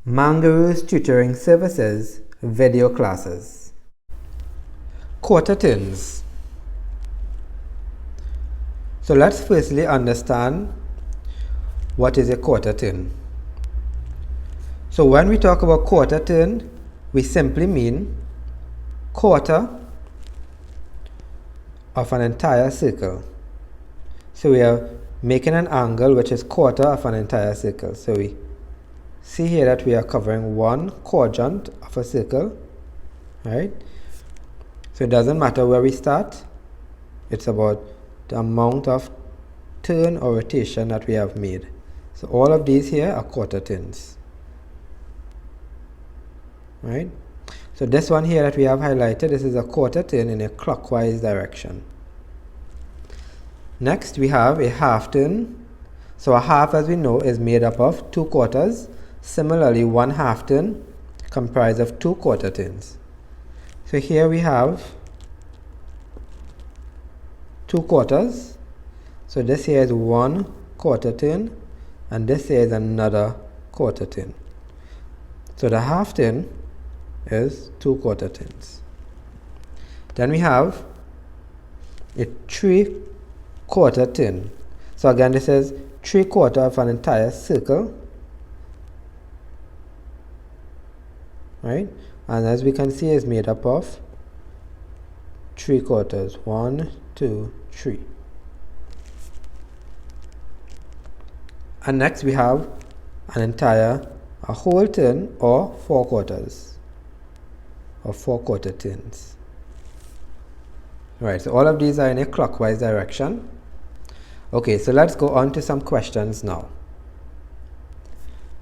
Mangaroos Tutoring Services video classes. Quarter turns. So let's firstly understand what is a quarter turn. So when we talk about quarter turn, we simply mean quarter of an entire circle. So we are making an angle which is quarter of an entire circle. So we see here that we are covering one quadrant of a circle, right? So it doesn't matter where we start, it's about the amount of turn or rotation that we have made. So all of these here are quarter turns, right? So this one here that we have highlighted, this is a quarter turn in a clockwise direction. Next we have a half turn. So a half, as we know, is made up of 2 quarters. Similarly, one half turn comprised of 2 quarter turns. So here we have 2 quarters. So this here is 1 quarter turn, and this here is another quarter turn. So the half turn is 2 quarter turns. Then we have a 3 quarter turn. So again, this is 3/4 of an entire circle, right? And as we can see, it's made up of 3 quarters. 1, 2, 3. And next we have a whole turn, or 4 quarters, or 4 quarter turns. Right, so all of these are in a clockwise direction. Okay, so let's go on to some questions now.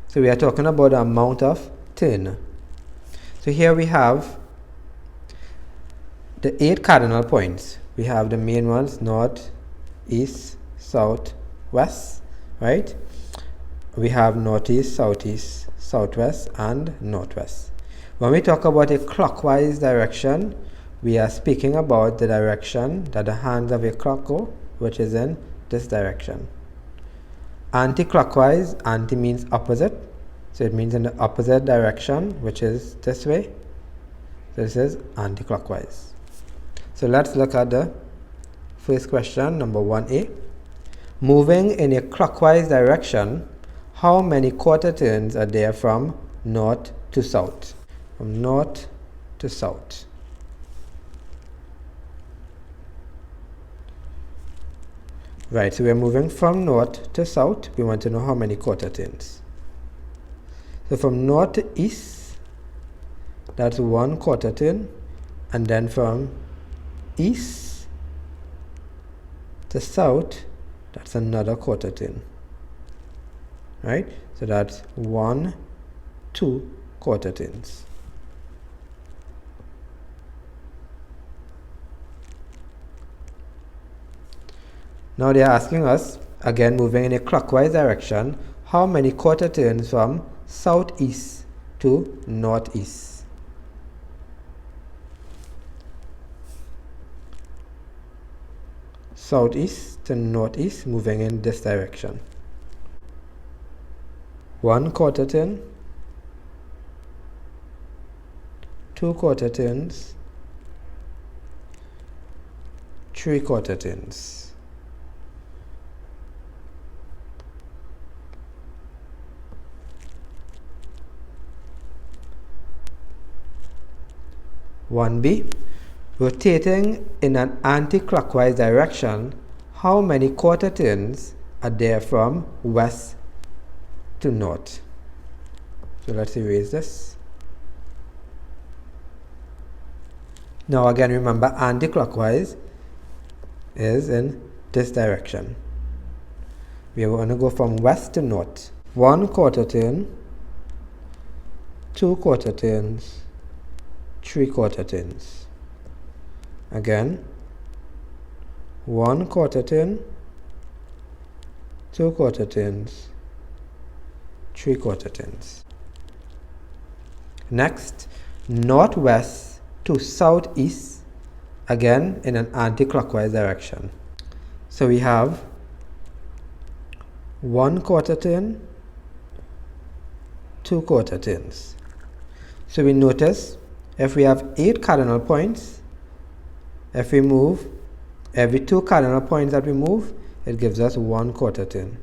So we are talking about the amount of turn. So here we have the 8 cardinal points. We have the main ones: north, east, south, west, right? We have northeast, southeast, southwest, and northwest. When we talk about a clockwise direction, we are speaking about the direction that the hands of a clock go, which is in this direction. Anti-clockwise, anti means opposite, so it means in the opposite direction, which is this way. This is anti-clockwise. So let's look at the first question, number 1A. Moving in a clockwise direction, how many quarter turns are there from north to south? From north to south. Right, so we're moving from north to south. We want to know how many quarter turns. So from north to east, that's 1 quarter turn, and then from east to south, that's another quarter turn, right? So that's 1, 2 quarter turns. Now they are asking us, again moving in a clockwise direction, how many quarter turns from southeast to northeast? Southeast to northeast, moving in this direction. 1 quarter turn, 2 quarter turns, 3 quarter turns. One B, rotating in an anti-clockwise direction, how many quarter turns are there from west to north? So let's erase this. Now again, remember, anti-clockwise is in this direction. We are going to go from west to north. 1 quarter turn, 2 quarter turns, 3 quarter turns. Again, 1 quarter turn, 2 quarter turns, 3 quarter turns. Next, northwest to southeast, again in an anti-clockwise direction. So we have 1 quarter turn, 2 quarter turns. So we notice if we have 8 cardinal points, if we move every 2 cardinal points that we move, it gives us 1 quarter turn.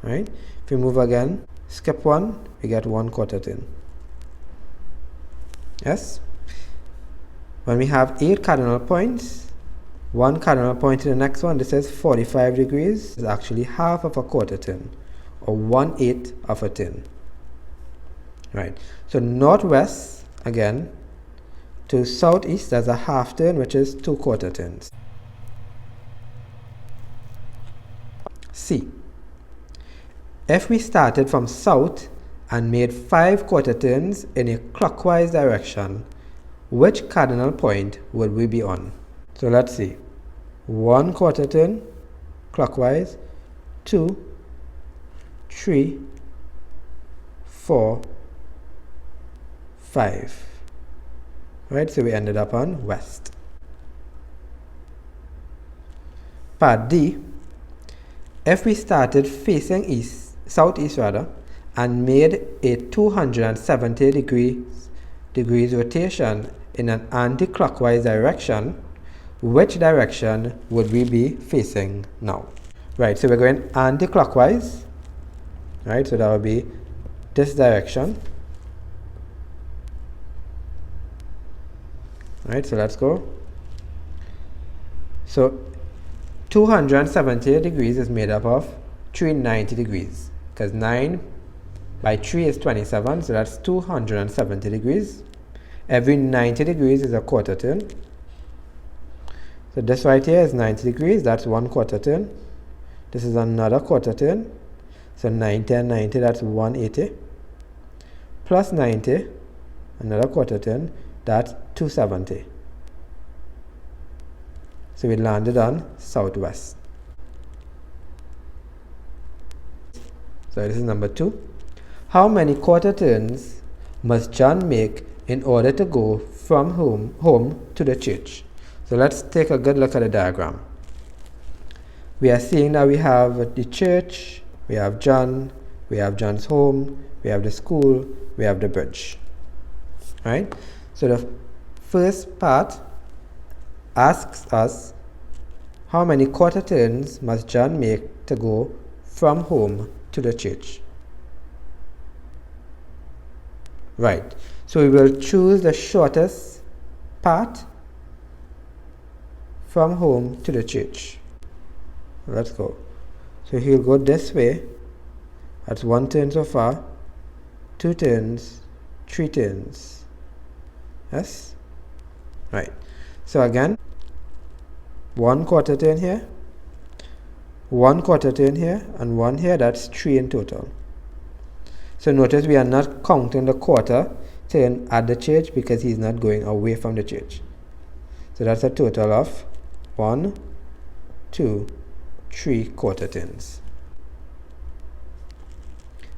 Right? If we move again, skip 1, we get 1 quarter turn. Yes? When we have 8 cardinal points, 1 cardinal point to the next one, this is 45 degrees, is actually half of a quarter turn, or 1/8 of a turn. Right? So northwest, again, to southeast, there's a half turn, which is 2 quarter turns. C. If we started from south and made 5 quarter turns in a clockwise direction, which cardinal point would we be on? So let's see. 1 quarter turn clockwise, 2, 3, 4, 5. Right, so we ended up on west. Part D. If we started facing east, southeast rather, and made a 270 degrees rotation in an anti-clockwise direction, which direction would we be facing now? Right, so we're going anti-clockwise, right, so that would be this direction. Right, so let's go. So 270 degrees is made up of 390 degrees, because 9 by 3 is 27, so that's 270 degrees. Every 90 degrees is a quarter turn. So this right here is 90 degrees, that's 1 quarter turn. This is another quarter turn. So 90 and 90, that's 180. Plus 90, another quarter turn, that's 270. So we landed on southwest. So this is number 2. How many quarter turns must John make in order to go from home to the church? So let's take a good look at the diagram. We are seeing that we have the church, we have John, we have John's home, we have the school, we have the bridge. Right? So the first part asks us, how many quarter turns must John make to go from home to the church? Right, so we will choose the shortest path from home to the church. Let's go. So he'll go this way. That's 1 turn so far, 2 turns, 3 turns. Yes? Right. So again, 1 quarter turn here, 1 quarter turn here, and 1 here. That's 3 in total. So notice we are not counting the quarter turn at the church because he's not going away from the church. So that's a total of 1, 2, 3 quarter turns.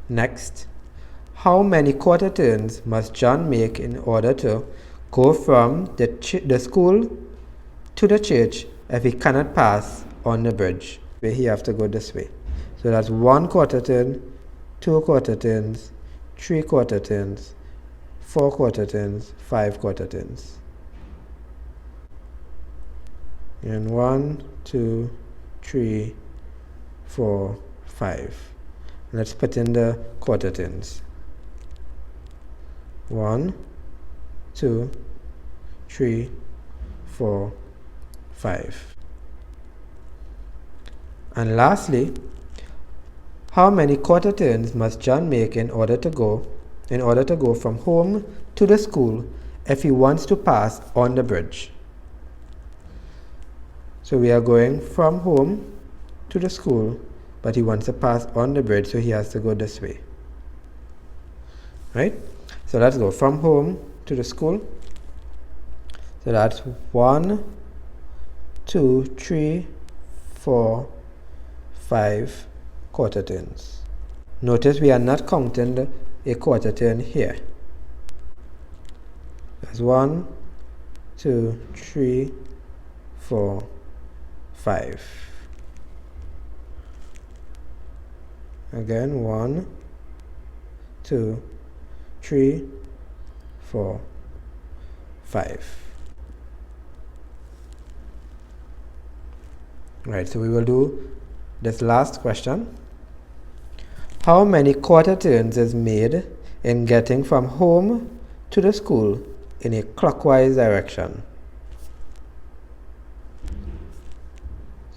Next, how many quarter turns must John make in order to go from the school to the church if he cannot pass on the bridge? He have to go this way. So that's 1 quarter turn, 2 quarter turns, 3 quarter turns, 4 quarter turns, 5 quarter turns. And 1, 2, 3, 4, 5. Let's put in the quarter turns. 1, 2, 3, 4, 5. And lastly, how many quarter turns must John make in order to go from home to the school if he wants to pass on the bridge? So we are going from home to the school, but he wants to pass on the bridge, so he has to go this way. Right? So let's go from home to the school. So that's 1, 2, 3, 4, 5 quarter turns. Notice we are not counting a quarter turn here. That's 1, 2, 3, 4, 5. Again, 1, 2, 3, 4, 5. Right, so we will do this last question. How many quarter turns is made in getting from home to the school in a clockwise direction?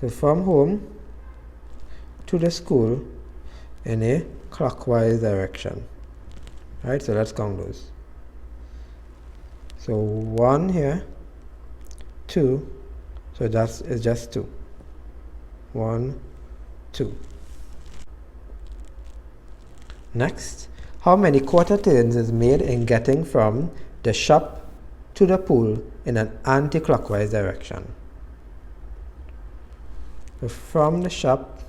So from home to the school in a clockwise direction. Right, so let's count those. So 1 here, 2, so that's it's just 2. 1, 2. Next, how many quarter turns is made in getting from the shop to the pool in an anti-clockwise direction? So from the shop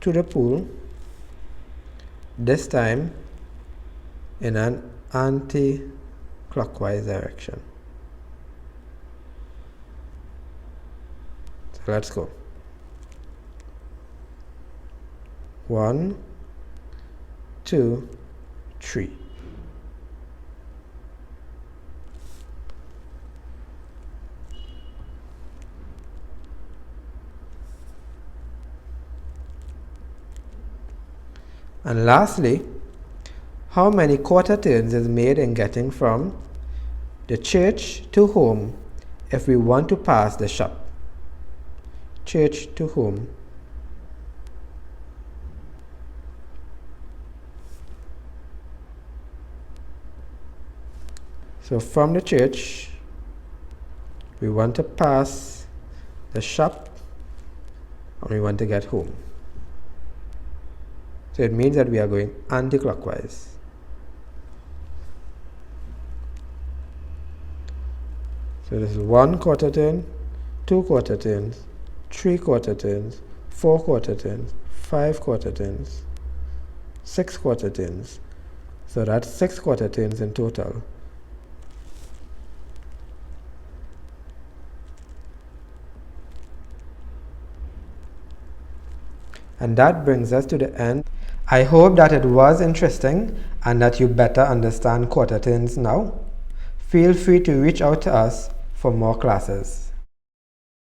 to the pool, this time in an anti-clockwise direction. So let's go. 1, 2, 3. And lastly, how many quarter turns is made in getting from the church to home if we want to pass the shop? Church to home. So from the church, we want to pass the shop and we want to get home. So it means that we are going anti-clockwise. So this is 1 quarter turn, 2 quarter turns, 3 quarter turns, 4 quarter turns, 5 quarter turns, 6 quarter turns. So that's 6 quarter turns in total. And that brings us to the end. I hope that it was interesting and that you better understand quarter turns now. Feel free to reach out to us for more classes.